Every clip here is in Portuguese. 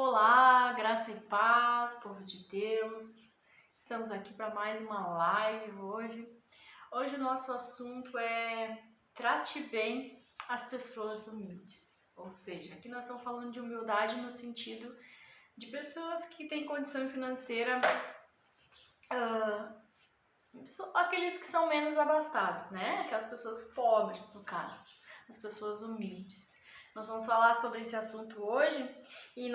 Olá, graça e paz, povo de Deus. Estamos aqui para mais uma live hoje. Hoje o nosso assunto é trate bem as pessoas humildes. Ou seja, aqui nós estamos falando de humildade no sentido de pessoas que têm condição financeira, aqueles que são menos abastados, né? Aquelas pessoas pobres, no caso, as pessoas humildes. Nós vamos falar sobre esse assunto hoje e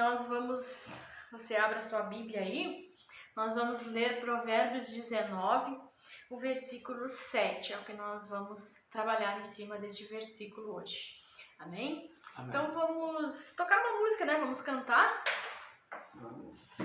você abre a sua Bíblia aí, nós vamos ler Provérbios 19, o versículo 7, é o que nós vamos trabalhar em cima deste versículo hoje. Amém? Amém. Então vamos tocar uma música, né? Vamos cantar? Vamos.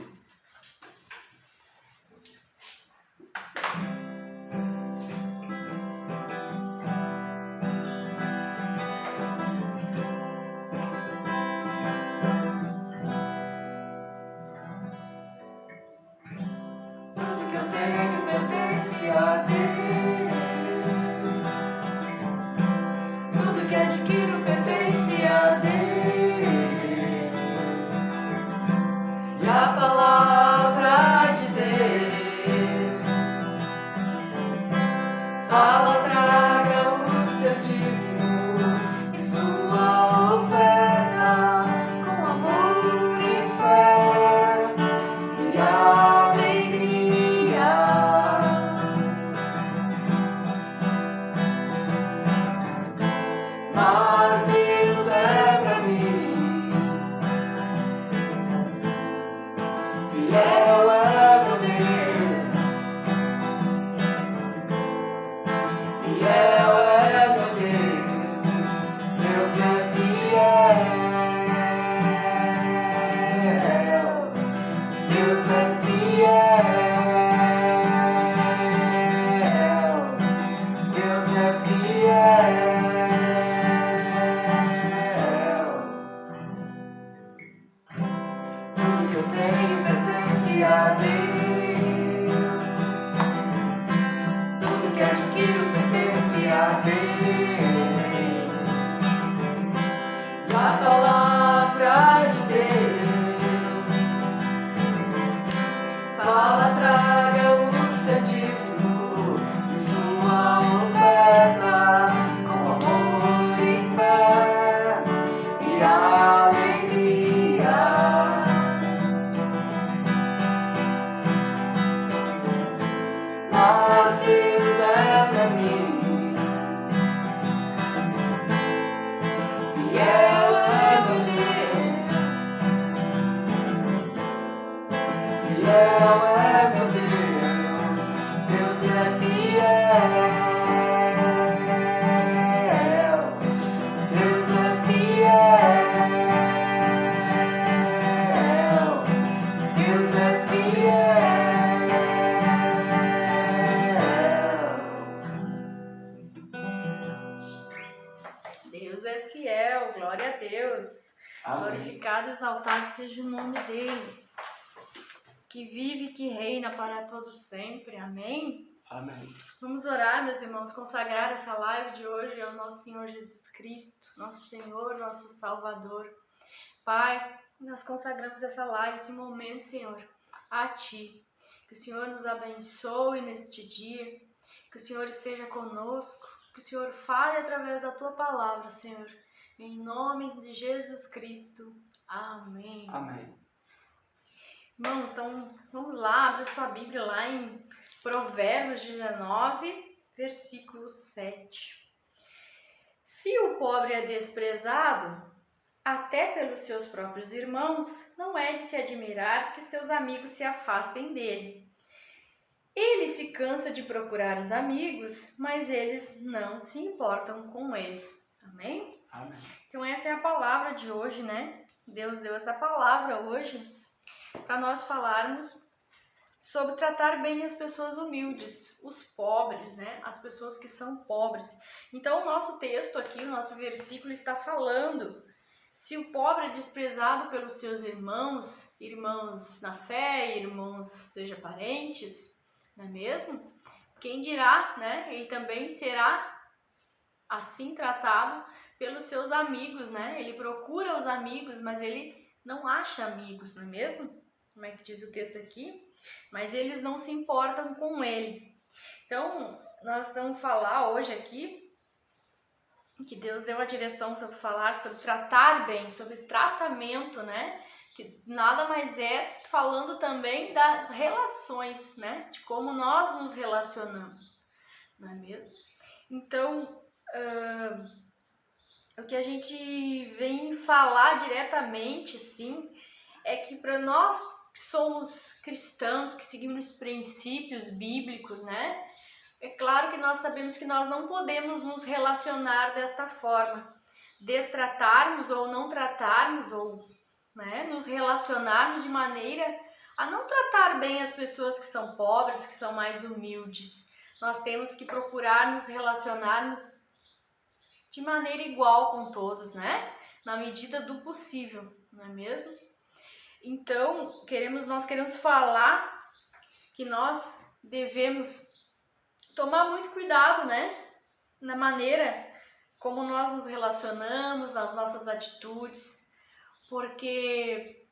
Tudo que eu tenho pertence a Deus. Tudo que adquiro pertence a Deus. E a palavra de Deus fala, traga o seu dízimo e sua oferta com amor e fé e alegria. Mas Deus é pra mim, fiel é meu Deus, fiel é meu Deus, Deus é fiel, Deus é fiel, Deus é fiel. Tudo que eu tenho pertence a Deus. Tudo que adquiro pertence a Deus. E a palavra de Deus fala, traga o seu dízimo e sua oferta com amor e fé e alegria. Mas Deus é pra mim, fiel é meu Deus, fiel é meu Deus, Deus é fiel, Deus é fiel, Deus é fiel. Deus é fiel, glória a Deus. Amém. Glorificado, exaltado seja o nome dele, que vive e que reina para todo sempre. Amém? Amém. Vamos orar, meus irmãos, consagrar essa live de hoje ao nosso Senhor Jesus Cristo, nosso Senhor, nosso Salvador. Pai, nós consagramos essa live, esse momento, Senhor, a Ti. Que o Senhor nos abençoe neste dia, que o Senhor esteja conosco, que o Senhor fale através da Tua palavra, Senhor. Em nome de Jesus Cristo. Amém. Amém. Irmãos, então vamos lá, abre sua Bíblia lá em Provérbios 19, versículo 7. Se o pobre é desprezado, até pelos seus próprios irmãos, não é de se admirar que seus amigos se afastem dele. Ele se cansa de procurar os amigos, mas eles não se importam com ele. Amém? Amém. Então essa é a palavra de hoje, né? Deus deu essa palavra hoje para nós falarmos sobre tratar bem as pessoas humildes, os pobres, né? As pessoas que são pobres. Então o nosso texto aqui, o nosso versículo está falando: se o pobre é desprezado pelos seus irmãos, irmãos na fé, irmãos, seja parentes, não é mesmo? Quem dirá, né? Ele também será assim tratado pelos seus amigos, né? Ele procura os amigos, mas ele não acha amigos, não é mesmo? Como é que diz o texto aqui? Mas eles não se importam com ele. Então, nós vamos falar hoje aqui que Deus deu a direção sobre falar, sobre tratar bem, sobre tratamento, né? Que nada mais é falando também das relações, né? De como nós nos relacionamos, não é mesmo? Então, o que a gente vem falar diretamente, sim, é que para nós que somos cristãos, que seguimos princípios bíblicos, né? É claro que nós sabemos que nós não podemos nos relacionar desta forma, destratarmos ou não tratarmos, ou né, nos relacionarmos de maneira a não tratar bem as pessoas que são pobres, que são mais humildes. Nós temos que procurar nos relacionarmos de maneira igual com todos, né? Na medida do possível, não é mesmo? Então, nós queremos falar que nós devemos tomar muito cuidado, né? Na maneira como nós nos relacionamos, nas nossas atitudes, porque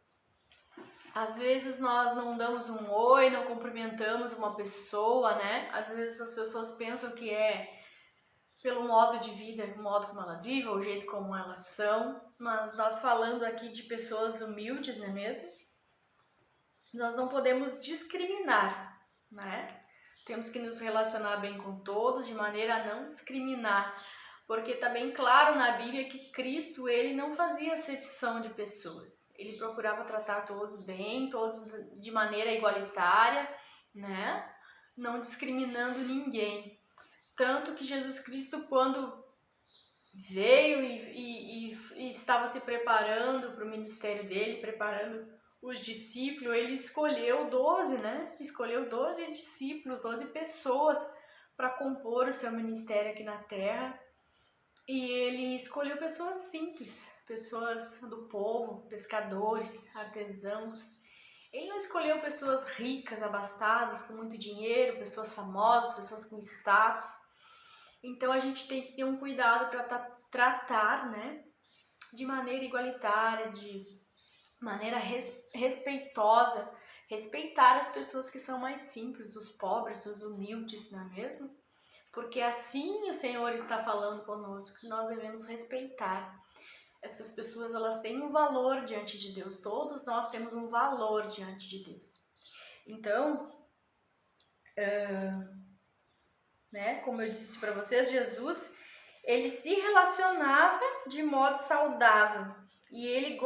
às vezes nós não damos um oi, não cumprimentamos uma pessoa, né? Às vezes as pessoas pensam que é pelo modo de vida, o modo como elas vivem, o jeito como elas são, mas nós falando aqui de pessoas humildes, não é mesmo? Nós não podemos discriminar, né? Temos que nos relacionar bem com todos, de maneira a não discriminar, porque está bem claro na Bíblia que Cristo, ele não fazia acepção de pessoas. Ele procurava tratar todos bem, todos de maneira igualitária, né? Não discriminando ninguém. Tanto que Jesus Cristo, quando veio e estava se preparando para o ministério dele, preparando os discípulos, ele escolheu 12, né? Escolheu 12 discípulos, 12 pessoas para compor o seu ministério aqui na Terra. E ele escolheu pessoas simples, pessoas do povo, pescadores, artesãos. Ele não escolheu pessoas ricas, abastadas, com muito dinheiro, pessoas famosas, pessoas com status. Então a gente tem que ter um cuidado para tratar, né, de maneira igualitária, de maneira respeitosa, respeitar as pessoas que são mais simples, os pobres, os humildes, não é mesmo? Porque assim o Senhor está falando conosco, que nós devemos respeitar. Essas pessoas, elas têm um valor diante de Deus, todos nós temos um valor diante de Deus. Então, né, como eu disse para vocês, Jesus, ele se relacionava de modo saudável e ele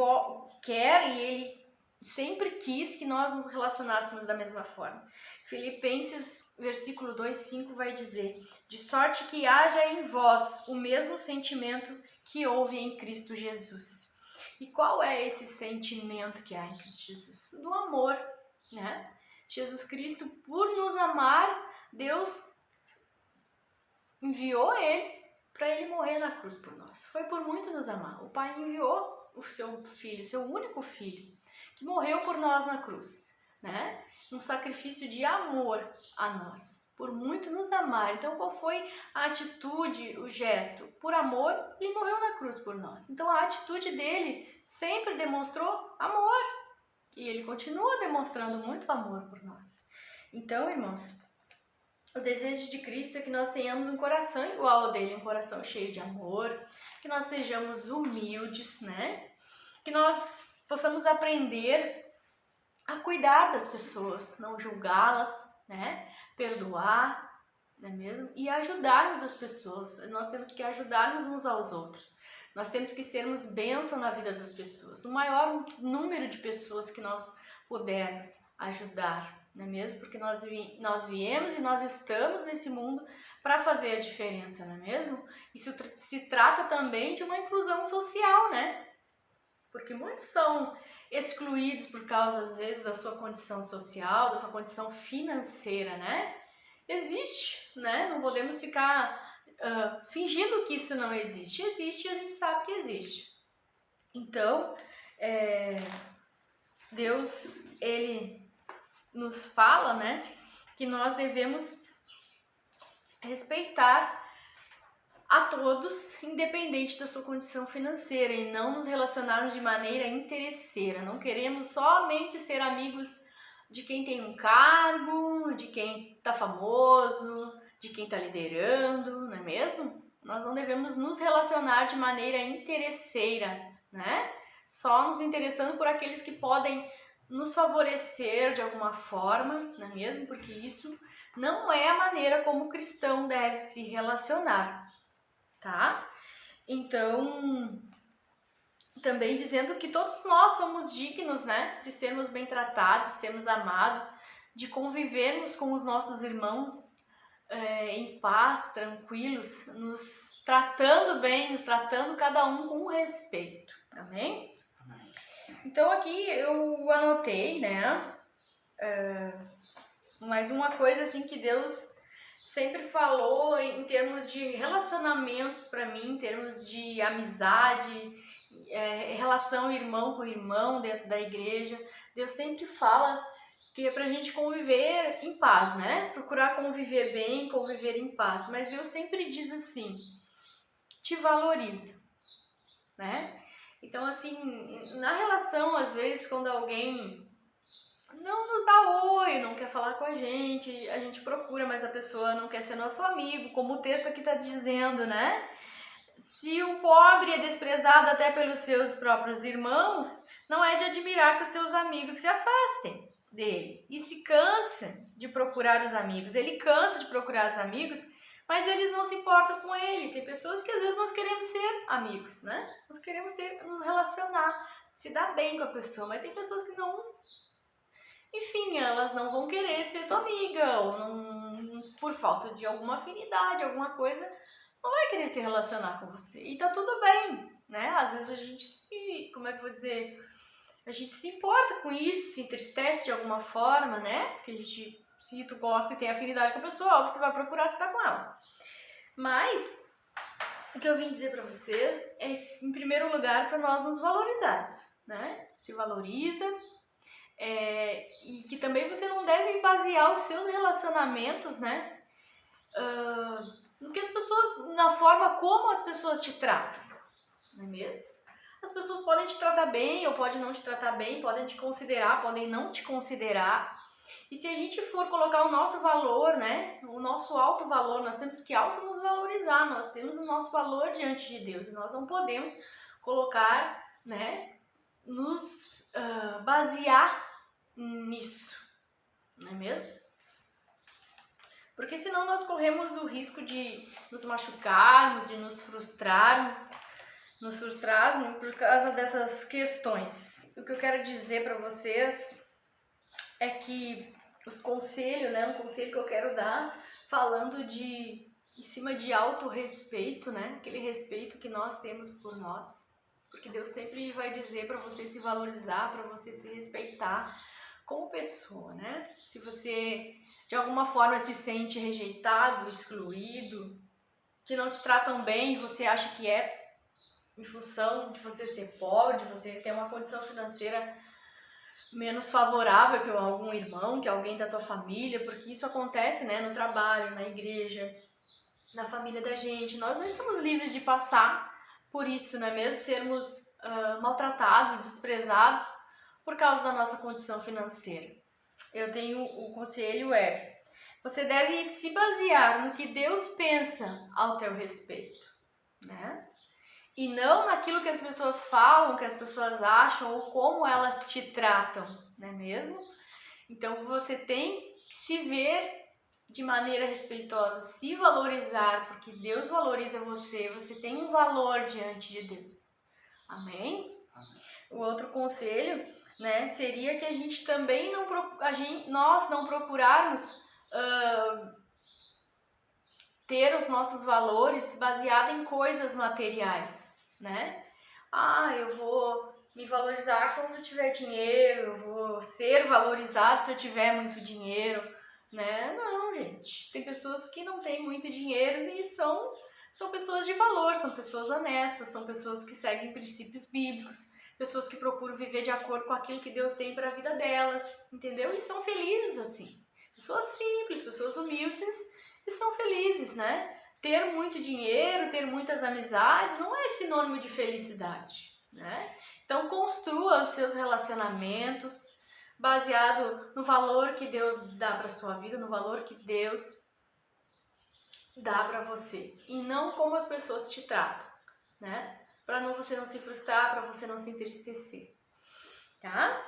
quer e ele sempre quis que nós nos relacionássemos da mesma forma. Filipenses, versículo 2:5 vai dizer: de sorte que haja em vós o mesmo sentimento que houve em Cristo Jesus. E qual é esse sentimento que há em Cristo Jesus? Do amor, né? Jesus Cristo, por nos amar, Deus enviou ele para ele morrer na cruz por nós. Foi por muito nos amar. O Pai enviou o seu filho, seu único filho, que morreu por nós na cruz, né? Um sacrifício de amor a nós, por muito nos amar. Então, qual foi a atitude, o gesto? Por amor, ele morreu na cruz por nós. Então, a atitude dele sempre demonstrou amor. E ele continua demonstrando muito amor por nós. Então, irmãos, o desejo de Cristo é que nós tenhamos um coração igual ao dele, um coração cheio de amor, que nós sejamos humildes, né? Que nós possamos aprender a cuidar das pessoas, não julgá-las, né? Perdoar, não é mesmo? E ajudarmos as pessoas. Nós temos que ajudarmos uns aos outros. Nós temos que sermos bênção na vida das pessoas. O maior número de pessoas que nós pudermos ajudar, não é mesmo? Porque nós viemos e nós estamos nesse mundo para fazer a diferença, não é mesmo? Isso se trata também de uma inclusão social, né? Porque muitos são excluídos por causa, às vezes, da sua condição social, da sua condição financeira, né? Existe, né? Não podemos ficar fingindo que isso não existe. Existe e a gente sabe que existe. Então, Deus, ele nos fala, né, que nós devemos respeitar a todos, independente da sua condição financeira, e não nos relacionarmos de maneira interesseira. Não queremos somente ser amigos de quem tem um cargo, de quem está famoso, de quem está liderando, não é mesmo? Nós não devemos nos relacionar de maneira interesseira, né? Só nos interessando por aqueles que podem nos favorecer de alguma forma, não é mesmo? Porque isso não é a maneira como o cristão deve se relacionar, tá? Então, também dizendo que todos nós somos dignos, né, de sermos bem tratados, de sermos amados, de convivermos com os nossos irmãos em paz, tranquilos, nos tratando bem, nos tratando cada um com respeito, amém? Então aqui eu anotei, né, mais uma coisa assim que Deus sempre falou em termos de relacionamentos para mim, em termos de amizade, relação irmão com irmão dentro da igreja. Deus sempre fala que é pra gente conviver em paz, né? Procurar conviver bem, conviver em paz. Mas Deus sempre diz assim, te valoriza, né? Então, assim, na relação, às vezes, quando alguém não nos dá oi, não quer falar com a gente procura, mas a pessoa não quer ser nosso amigo, como o texto aqui tá dizendo, né? Se o pobre é desprezado até pelos seus próprios irmãos, não é de admirar que os seus amigos se afastem dele e se cansa de procurar os amigos. Ele cansa de procurar os amigos, mas eles não se importam com ele. Tem pessoas que às vezes nós queremos ser amigos, né? Nós queremos nos relacionar, se dar bem com a pessoa, mas tem pessoas que não. Enfim, elas não vão querer ser tua amiga, ou não, por falta de alguma afinidade, alguma coisa, não vai querer se relacionar com você. E tá tudo bem, né? Às vezes a gente como é que eu vou dizer? A gente se importa com isso, se entristece de alguma forma, né? Porque a gente, se tu gosta e tem afinidade com a pessoa, óbvio que vai procurar estar com ela. Mas, o que eu vim dizer pra vocês é, em primeiro lugar, para nós nos valorizarmos, né? Se valoriza, e que também você não deve basear os seus relacionamentos, né? No que as pessoas, na forma como as pessoas te tratam, não é mesmo? As pessoas podem te tratar bem ou podem não te tratar bem, podem te considerar, podem não te considerar. E se a gente for colocar o nosso valor, né, o nosso alto valor, nós temos que auto nos valorizar, nós temos o nosso valor diante de Deus e nós não podemos colocar, né, nos basear nisso, não é mesmo? Porque senão nós corremos o risco de nos machucarmos, de nos frustrarmos por causa dessas questões. O que eu quero dizer para vocês é que os conselhos, né, um conselho que eu quero dar, falando em cima de autorrespeito, né, aquele respeito que nós temos por nós, porque Deus sempre vai dizer para você se valorizar, para você se respeitar como pessoa, né? Se você de alguma forma se sente rejeitado, excluído, que não te tratam bem, você acha que é em função de você ser pobre, de você ter uma condição financeira menos favorável que algum irmão, que alguém da tua família, porque isso acontece, né, no trabalho, na igreja, na família da gente. Nós não estamos livres de passar por isso, não é mesmo? Sermos maltratados, desprezados por causa da nossa condição financeira. Eu tenho o conselho você deve se basear no que Deus pensa ao teu respeito, né? E não naquilo que as pessoas falam, que as pessoas acham ou como elas te tratam, não é mesmo? Então você tem que se ver de maneira respeitosa, se valorizar, porque Deus valoriza você, você tem um valor diante de Deus. Amém? O outro conselho, né, seria que a gente também nós não procurarmos ter os nossos valores baseado em coisas materiais, né? Eu vou me valorizar quando eu tiver dinheiro, eu vou ser valorizado se eu tiver muito dinheiro, né? Não, gente. Tem pessoas que não têm muito dinheiro e são pessoas de valor, são pessoas honestas, são pessoas que seguem princípios bíblicos, pessoas que procuram viver de acordo com aquilo que Deus tem para a vida delas, entendeu? E são felizes assim. Pessoas simples, pessoas humildes e são felizes, né? ter muito dinheiro, ter muitas amizades, não é sinônimo de felicidade, né? Então, construa os seus relacionamentos baseado no valor que Deus dá para sua vida, no valor que Deus dá para você, e não como as pessoas te tratam, né? Para você não se frustrar, para você não se entristecer, tá?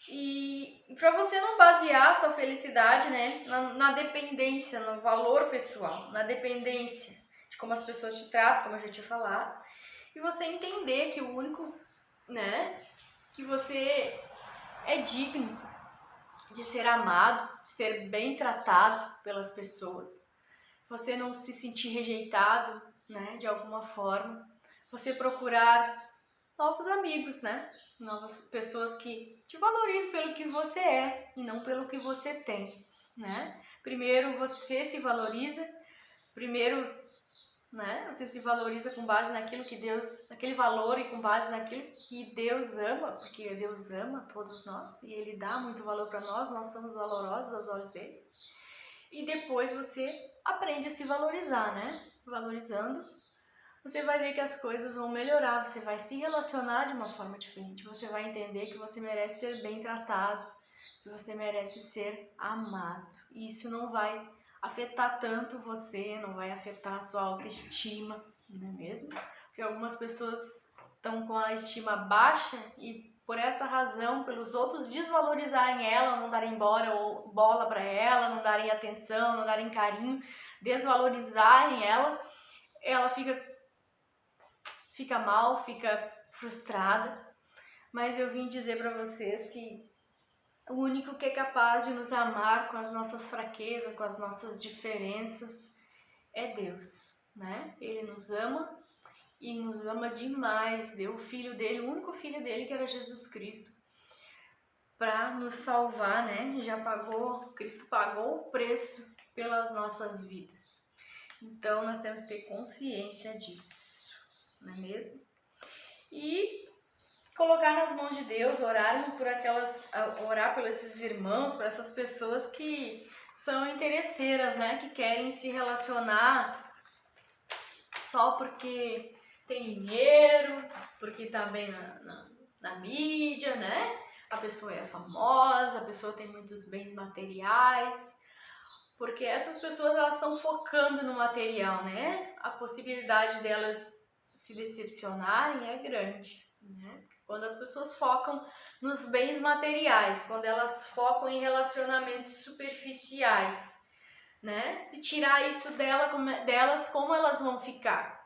E para você não basear a sua felicidade, né, na dependência, no valor pessoal, na dependência de como as pessoas te tratam, como eu já tinha falado, e você entender que o único, né, que você é digno de ser amado, de ser bem tratado pelas pessoas, você não se sentir rejeitado, né, de alguma forma, você procurar novos amigos, né? Novas pessoas que te valorizam pelo que você é e não pelo que você tem, né? Primeiro você se valoriza, primeiro, né? Você se valoriza com base naquilo que Deus, naquele valor e com base naquilo que Deus ama, porque Deus ama todos nós e Ele dá muito valor para nós somos valorosos aos olhos dele. E depois você aprende a se valorizar, né? Valorizando, você vai ver que as coisas vão melhorar, você vai se relacionar de uma forma diferente, você vai entender que você merece ser bem tratado, que você merece ser amado. E isso não vai afetar tanto você, não vai afetar a sua autoestima, não é mesmo? Porque algumas pessoas estão com a estima baixa e por essa razão, pelos outros desvalorizarem ela, não darem bola para ela, não darem atenção, não darem carinho, desvalorizarem ela fica mal, fica frustrada, mas eu vim dizer para vocês que o único que é capaz de nos amar com as nossas fraquezas, com as nossas diferenças, é Deus, né? Ele nos ama e nos ama demais, deu o filho dele, o único filho dele que era Jesus Cristo, para nos salvar, né? Cristo pagou o preço pelas nossas vidas. Então nós temos que ter consciência disso, não é mesmo? E colocar nas mãos de Deus, orar por esses irmãos, por essas pessoas que são interesseiras, né? Que querem se relacionar só porque tem dinheiro, porque tá bem na mídia, né? A pessoa é famosa, a pessoa tem muitos bens materiais, porque essas pessoas elas estão focando no material, né? A possibilidade delas se decepcionarem é grande, né? Quando as pessoas focam nos bens materiais, quando elas focam em relacionamentos superficiais, né? Se tirar isso delas, como elas vão ficar?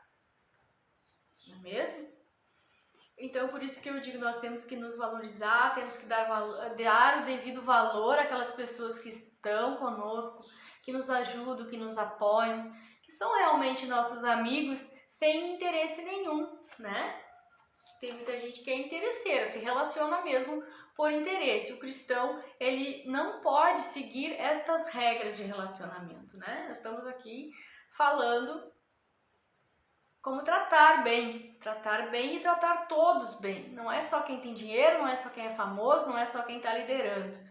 Não é mesmo? Então, por isso que eu digo, nós temos que nos valorizar, temos que dar o devido valor àquelas pessoas que estão conosco, que nos ajudam, que nos apoiam, que são realmente nossos amigos sem interesse nenhum, né? Tem muita gente que é interesseira, se relaciona mesmo por interesse. O cristão, ele não pode seguir estas regras de relacionamento, né? Nós estamos aqui falando como tratar bem e tratar todos bem. Não é só quem tem dinheiro, não é só quem é famoso, não é só quem está liderando.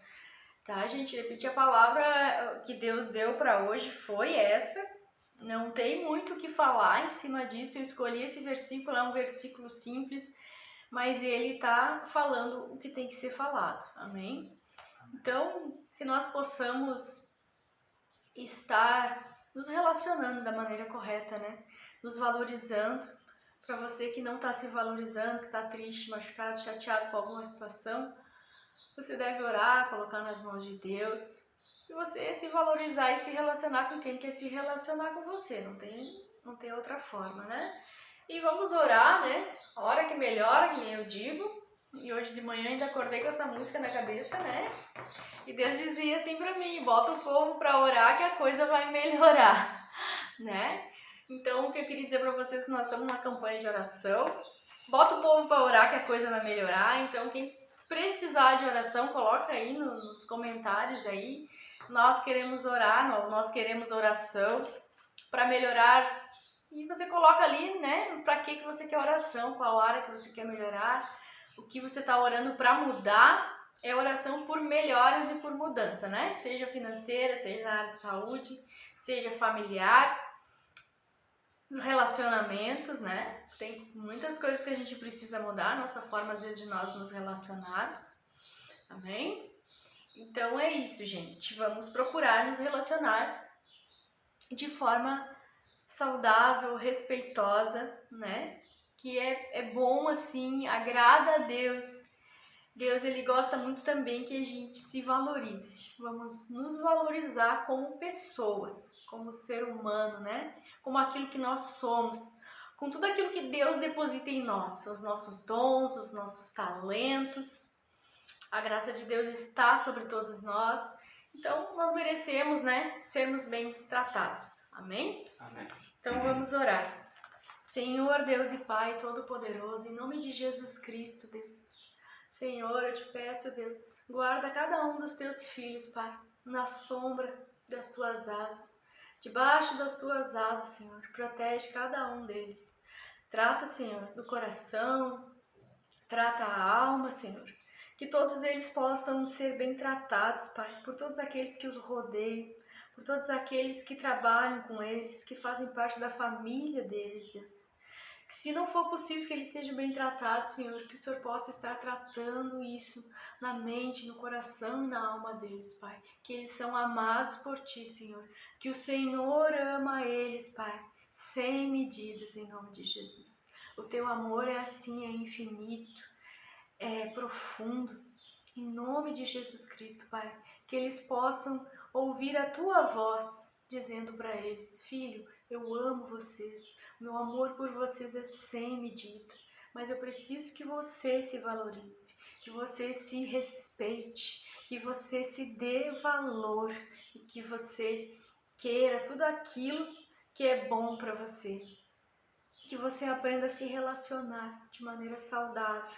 Tá, gente? Repetir a palavra que Deus deu para hoje foi essa. Não tem muito o que falar em cima disso. Eu escolhi esse versículo, é um versículo simples, mas ele está falando o que tem que ser falado. Amém? Então, que nós possamos estar nos relacionando da maneira correta, né? Nos valorizando. Para você que não está se valorizando, que está triste, machucado, chateado com alguma situação, você deve orar, colocar nas mãos de Deus, e você se valorizar e se relacionar com quem quer se relacionar com você. Não tem outra forma, né? E vamos orar, né? A hora que melhora, que nem eu digo. E hoje de manhã ainda acordei com essa música na cabeça, né? E Deus dizia assim pra mim, bota o povo pra orar que a coisa vai melhorar, né? Então, o que eu queria dizer pra vocês é que nós estamos numa campanha de oração. Bota o povo pra orar que a coisa vai melhorar. Então, quem precisar de oração, coloca aí nos comentários aí. Nós queremos orar, nós queremos oração para melhorar. E você coloca ali, né, para que você quer oração, qual área que você quer melhorar, o que você está orando para mudar. É oração por melhoras e por mudança, né? Seja financeira, seja na área de saúde, seja familiar. nos relacionamentos, né? Tem muitas coisas que a gente precisa mudar, nossa forma às vezes de nós nos relacionarmos, amém? Então é isso, gente, vamos procurar nos relacionar de forma saudável, respeitosa, né? Que é bom assim, agrada a Deus. Deus, ele gosta muito também que a gente se valorize. Vamos nos valorizar como pessoas, como ser humano, né? Como aquilo que nós somos, com tudo aquilo que Deus deposita em nós, os nossos dons, os nossos talentos. A graça de Deus está sobre todos nós. Então, nós merecemos, né, sermos bem tratados. Amém? Amém. Então, vamos orar. Senhor, Deus e Pai Todo-Poderoso, em nome de Jesus Cristo, Deus. Senhor, eu te peço, Deus, guarda cada um dos teus filhos, Pai, na sombra das tuas asas, debaixo das tuas asas, Senhor. Protege cada um deles. Trata, Senhor, do coração, trata a alma, Senhor. Que todos eles possam ser bem tratados, Pai, por todos aqueles que os rodeiam, por todos aqueles que trabalham com eles, que fazem parte da família deles, Deus. Que se não for possível que eles sejam bem tratados, Senhor, que o Senhor possa estar tratando isso na mente, no coração e na alma deles, Pai. Que eles são amados por Ti, Senhor. Que o Senhor ama eles, Pai, sem medidas, em nome de Jesus. O Teu amor é assim, é infinito, é profundo. Em nome de Jesus Cristo, Pai. Que eles possam ouvir a Tua voz, dizendo para eles: Filho, eu amo vocês, meu amor por vocês é sem medida, mas eu preciso que você se valorize, que você se respeite, que você se dê valor e que você queira tudo aquilo que é bom para você, que você aprenda a se relacionar de maneira saudável.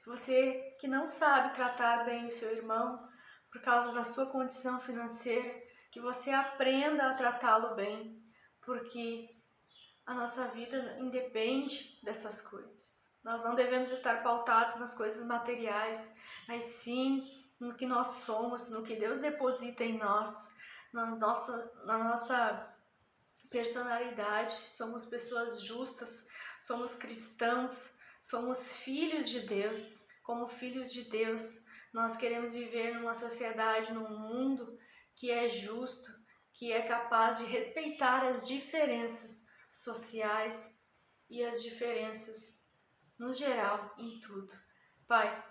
Você que não sabe tratar bem o seu irmão por causa da sua condição financeira, que você aprenda a tratá-lo bem, porque a nossa vida independe dessas coisas. Nós não devemos estar pautados nas coisas materiais, mas sim no que nós somos, no que Deus deposita em nós, na nossa personalidade. Somos pessoas justas, somos cristãos, somos filhos de Deus. Como filhos de Deus, nós queremos viver numa sociedade, num mundo que é justo, que é capaz de respeitar as diferenças sociais e as diferenças no geral, em tudo. Pai,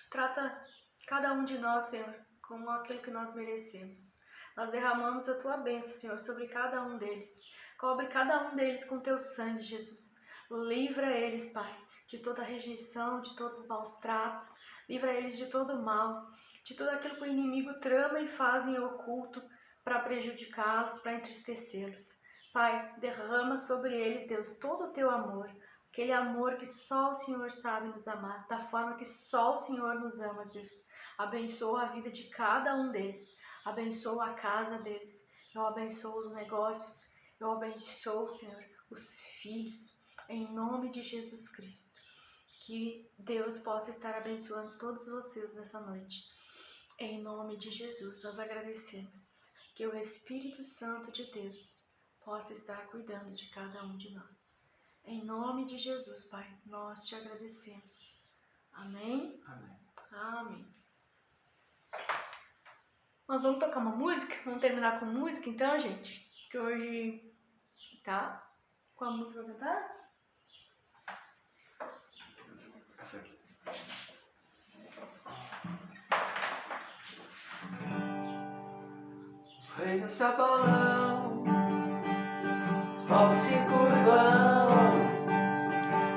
trata cada um de nós, Senhor, como aquilo que nós merecemos. Nós derramamos a Tua bênção, Senhor, sobre cada um deles. Cobre cada um deles com Teu sangue, Jesus. Livra eles, Pai, de toda rejeição, de todos os maus tratos. Livra eles de todo mal, de tudo aquilo que o inimigo trama e faz em oculto para prejudicá-los, para entristecê-los. Pai, derrama sobre eles, Deus, todo o Teu amor, aquele amor que só o Senhor sabe nos amar, da forma que só o Senhor nos ama, Deus. Abençoa a vida de cada um deles, abençoa a casa deles, eu abençoo os negócios, eu abençoo, Senhor, os filhos, em nome de Jesus Cristo. Que Deus possa estar abençoando todos vocês nessa noite. Em nome de Jesus, nós agradecemos que o Espírito Santo de Deus possa estar cuidando de cada um de nós. Em nome de Jesus, Pai, nós te agradecemos. Amém? Amém. Amém. Nós vamos tocar uma música? Vamos terminar com música então, gente? Que hoje... Tá? Qual a música vai cantar? Essa aqui. Os reinos se abalam, os povos se curvam,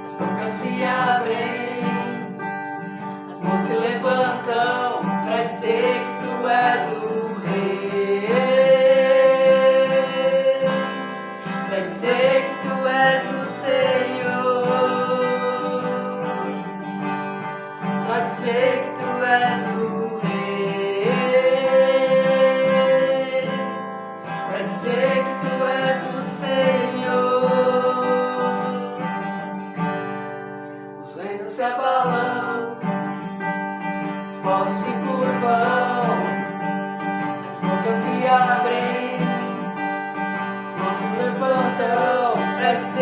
as bocas se abrem, as mãos se levantam pra dizer que Tu és o Rei, pra dizer que Tu és o Senhor, pra dizer que Tu és o Rei, pra dizer que Tu és o Senhor. Os reinos se abalam, os povos se curvam, as bocas se abrem, as mãos se levantam pra dizer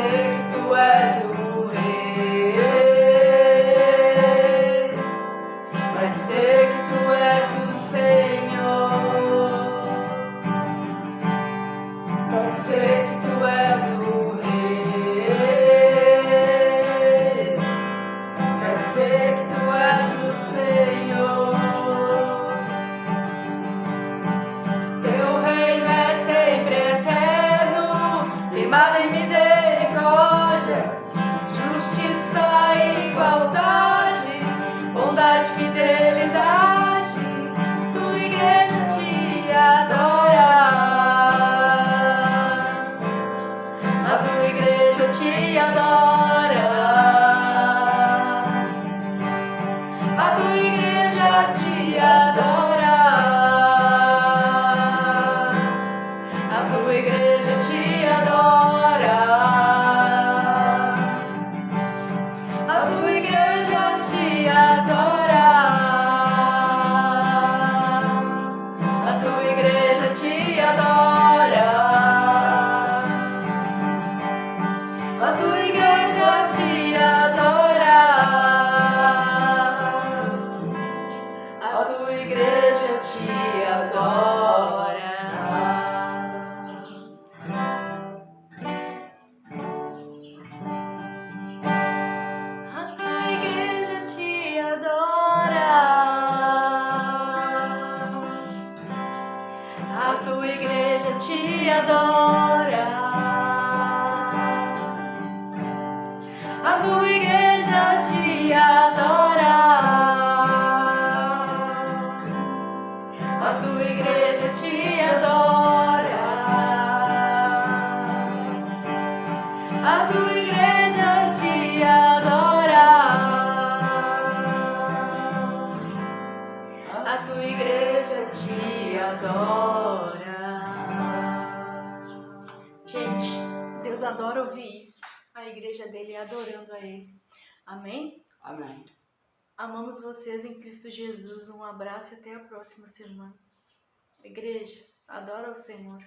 te adora. A tua igreja te adora. A tua igreja te adora. A tua igreja te adora. A tua igreja te adora. A tua igreja te adora. A tua igreja te adora. Gente, Deus adora ouvir isso. A igreja dele adorando a ele. Amém? Amém. Amamos vocês em Cristo Jesus. Um abraço e até a próxima semana. Igreja, adora o Senhor.